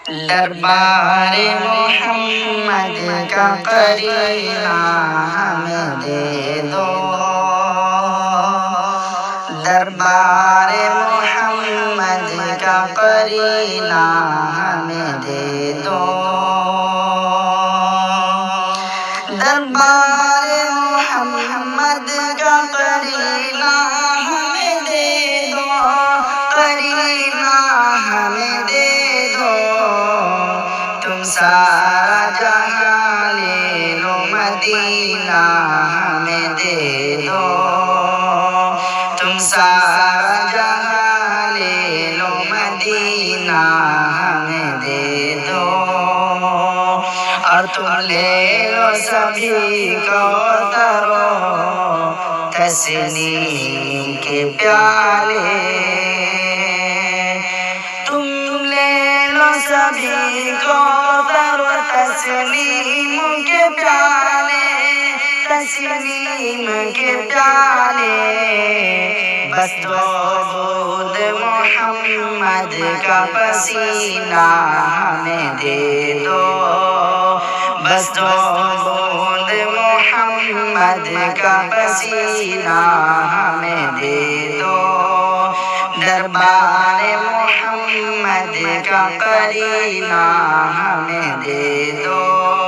دربار محمد کا قرینہ ہمیں دے دو، دربار محمد کا قرینہ ہمیں دے دو، دربار محمد کا قرینہ ہمیں دے دو، قرینہ ہمیں دے دو، تم سارا جہاں لے لو مدینہ ہمیں دے دو، تم سارا جہاں لے لو مدینہ ہمیں دے دو، اور تم لے لو سبھی کوثر و تسنیم کے پیالے، تم لے لو سبھی کوثر و تسنیم کے پیالے، تسنیم کے پیالے، بس دود محمد کا پسینہ ہمیں دے دو، بس دود محمد کا پسینہ ہمیں دے دو، دربار محمد کا قرینہ ہمیں دے دو۔